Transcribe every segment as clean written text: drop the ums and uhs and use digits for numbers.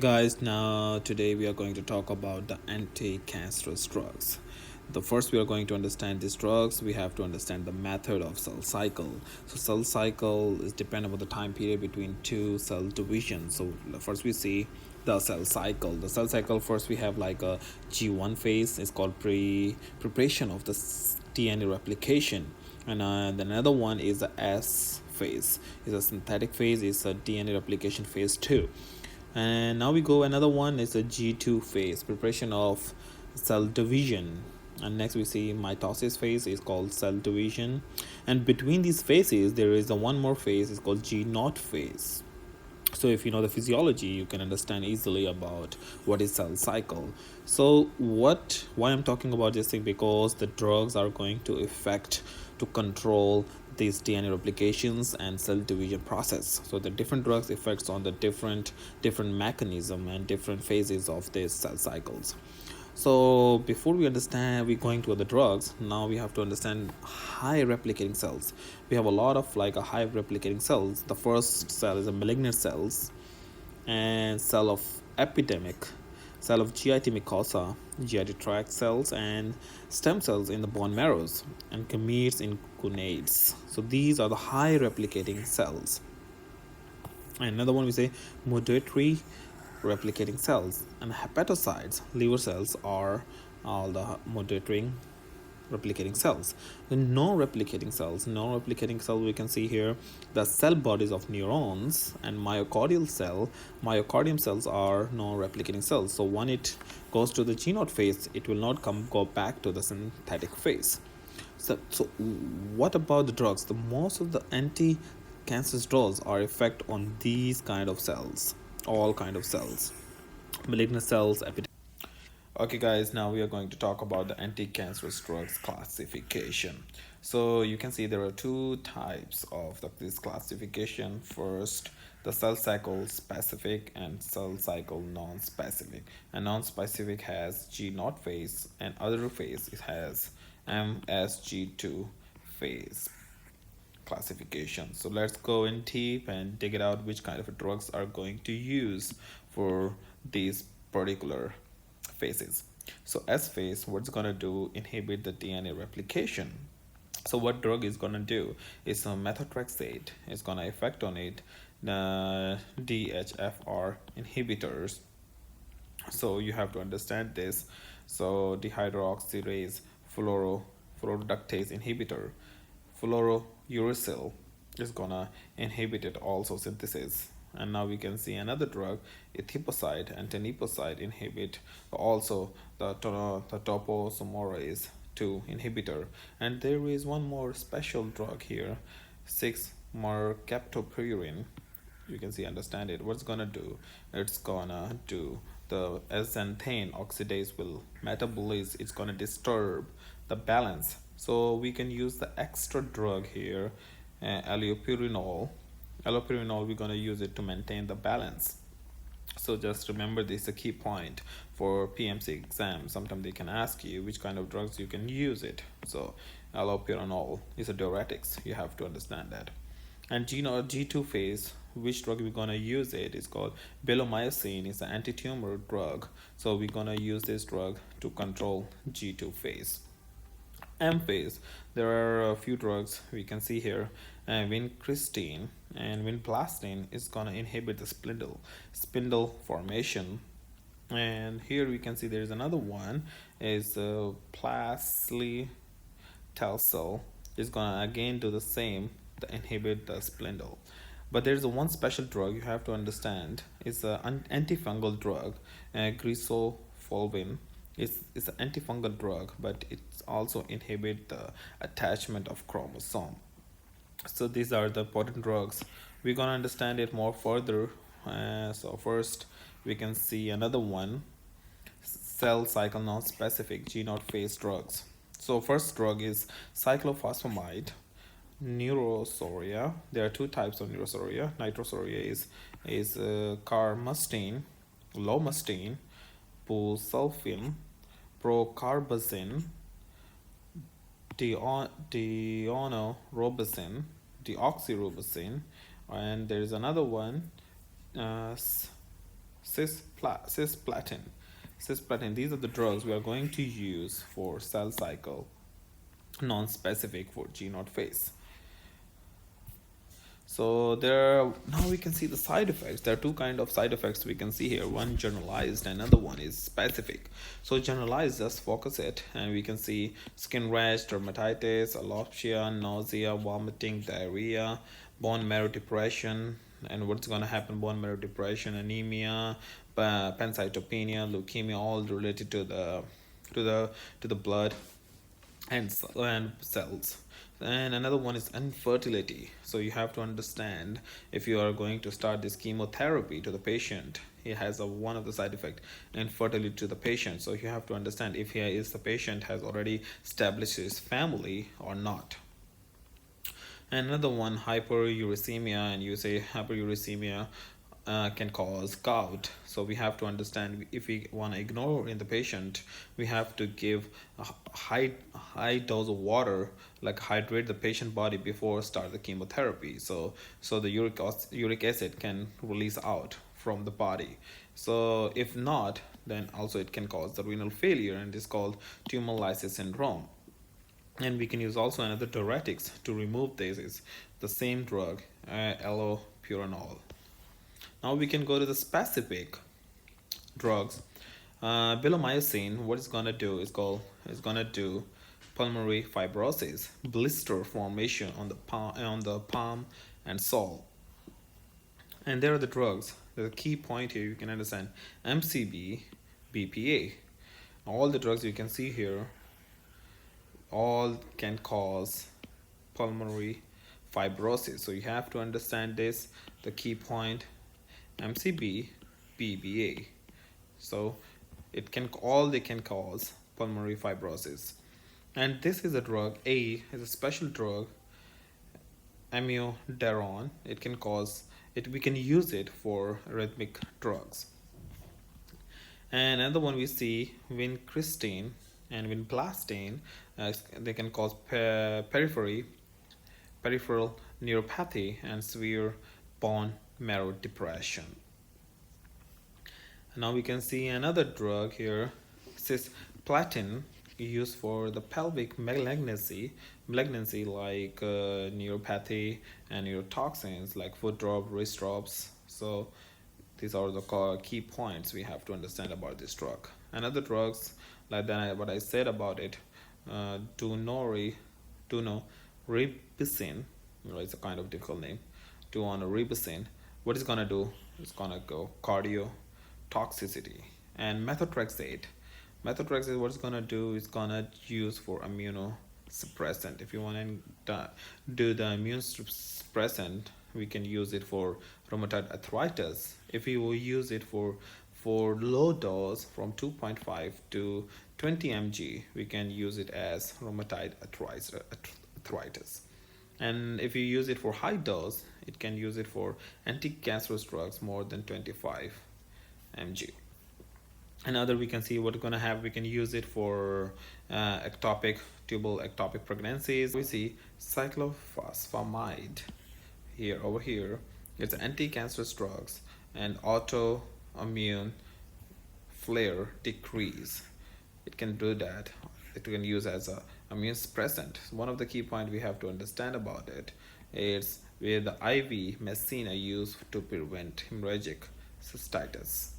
Guys, now today we are going to talk about the anti-cancerous drugs. The first we are going to understand these drugs, we have to understand the method of cell cycle. So cell cycle is dependent on the time period between two cell divisions. So first we see the cell cycle. The cell cycle, first we have like a G1 phase, it's called preparation of the DNA replication, and then another one is the S phase, is a synthetic phase, is a DNA replication phase 2. And now we go, another one is a G2 phase, preparation of cell division. And next we see mitosis phase, is called cell division. And between these phases there is a one more phase, is called G0 phase. So if you know the physiology, you can understand easily about what is cell cycle. So why I'm talking about this thing, because the drugs are going to affect to control these DNA replications and cell division process. So the different drugs affects on the different mechanism and different phases of these cell cycles. So before we understand, we going to other drugs, now we have to understand high replicating cells. We have a lot of like a high replicating cells. The first cell is a malignant cells, and cell of epidemic, cell of GIT mucosa, GIT tract cells, and stem cells in the bone marrows, and gametes in gonads. So these are the high replicating cells. And another one we say moderate replicating cells, and hepatocytes, liver cells, are all the moderating replicating cells. The non-replicating cell, we can see here the cell bodies of neurons and myocardium cells are non-replicating cells. So when it goes to the G0 phase, it will not go back to the synthetic phase. So what about the drugs? The most of the anti-cancer drugs are effect on these kind of cells, all kind of cells, malignant cells, epidemic. Okay, guys, now we are going to talk about the anti-cancerous drugs classification. So you can see there are two types of this classification. First, the cell cycle specific and cell cycle non-specific. And non-specific has G0 phase, and other phase it has MSG2 phase classification. So let's go in deep and dig it out which kind of drugs are going to use for these particular phases. So S phase, what's gonna do, inhibit the DNA replication. So what drug is gonna do is some methotrexate is gonna affect on it, the DHFR inhibitors. So you have to understand this. So dehydroxyrase fluoroductase inhibitor, fluorouracil, is gonna inhibit it also synthesis. And now we can see another drug, ethipocide and tenepocide, inhibit also the topoisomerase 2 inhibitor. And there is one more special drug here, 6 mercaptopurine. You can see, understand it, what's gonna do, it's gonna do the xanthine oxidase will metabolize, it's gonna disturb the balance. So we can use the extra drug here, allopurinol we're gonna use it to maintain the balance. So just remember, this is a key point for PMC exam. Sometimes they can ask you which kind of drugs you can use it. So allopurinol is a diuretics, you have to understand that. And G2 phase, which drug we're gonna use it is called belomycin, is an anti-tumor drug. So we're gonna use this drug to control G2 phase. M phase, there are a few drugs we can see here. Vincristine and vinblastine is gonna inhibit the spindle formation. And here we can see there is another one, is plaslytalcel, is gonna again do the same, to inhibit the spindle. But there's a one special drug you have to understand. It's an antifungal drug, grisolfulvin. It's an antifungal drug, but it also inhibit the attachment of chromosome. So these are the important drugs. We're gonna understand it more further. So first we can see another one, cell cycle non-specific G0 phase drugs. So first drug is cyclophosphamide neurosuria. There are two types of neurosuria. Nitrosuria is carmustine, lomustine, busulfin, procarbazine, deonorobicin, deoxyribosine, and there is another one, cisplatin. Cisplatin, these are the drugs we are going to use for cell cycle, non-specific for G naught phase. So now we can see the side effects. There are two kind of side effects we can see here. One generalized, another one is specific. So generalized, just focus it, and we can see skin rash, dermatitis, alopecia, nausea, vomiting, diarrhea, bone marrow depression, and what's going to happen: bone marrow depression, anemia, pancytopenia, leukemia, all related to the blood and cells. And another one is infertility. So you have to understand, if you are going to start this chemotherapy to the patient, it has one of the side effect, infertility to the patient. So you have to understand if the patient has already established his family or not. And another one, hyperuricemia, and you say hyperuricemia can cause gout. So we have to understand, if we want to ignore in the patient, we have to give a high dose of water, like hydrate the patient body before start the chemotherapy. So the uric acid can release out from the body. So if not, then also it can cause the renal failure, and it's called tumor lysis syndrome. And we can use also another diuretics to remove this. Is the same drug, allopurinol. Now we can go to the specific drugs. Bilomycin, what it's gonna do is gonna do pulmonary fibrosis, blister formation on the palm and sole. And there are the drugs. The key point here, you can understand, MCB, BPA. All the drugs you can see here, all can cause pulmonary fibrosis. So you have to understand this, the key point, MCB, BPA. So they can cause pulmonary fibrosis. And this is a drug, is a special drug, amiodarone. It can cause it. We can use it for arrhythmic drugs. And another one we see, vincristine and vinblastine. They can cause peripheral neuropathy and severe bone marrow depression. Now we can see another drug here, cisplatin, used for the pelvic malignancy like neuropathy and neurotoxins like foot drop, wrist drops. So these are the key points we have to understand about this drug. Another drugs, like that, what I said about it, dunoribicin, it's a kind of difficult name, dunoribicin. What it's gonna do? It's gonna go cardiotoxicity. And methotrexate, what it's gonna do is gonna use for immunosuppressant. If you want to do the immune suppressant, we can use it for rheumatoid arthritis. If we will use it for low dose from 2.5 to 20 mg, we can use it as rheumatoid arthritis. And if you use it for high dose, it can use it for anticancerous drugs more than 25 mg. Another, we can see what we're going to have, we can use it for tubal ectopic pregnancies. We see cyclophosphamide over here. It's anti-cancerous drugs and autoimmune flare decrease. It can do that. It can use as a immune suppressant. One of the key points we have to understand about it is where the IV messina used to prevent hemorrhagic cystitis.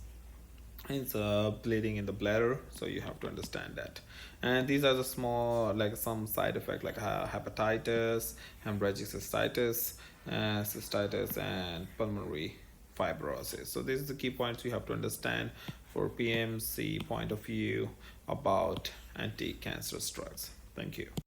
It's bleeding in the bladder, so you have to understand that. And these are the small, like some side effects like hepatitis, hemorrhagic cystitis, and pulmonary fibrosis. So these are the key points you have to understand for PMC point of view about anti-cancerous drugs. Thank you.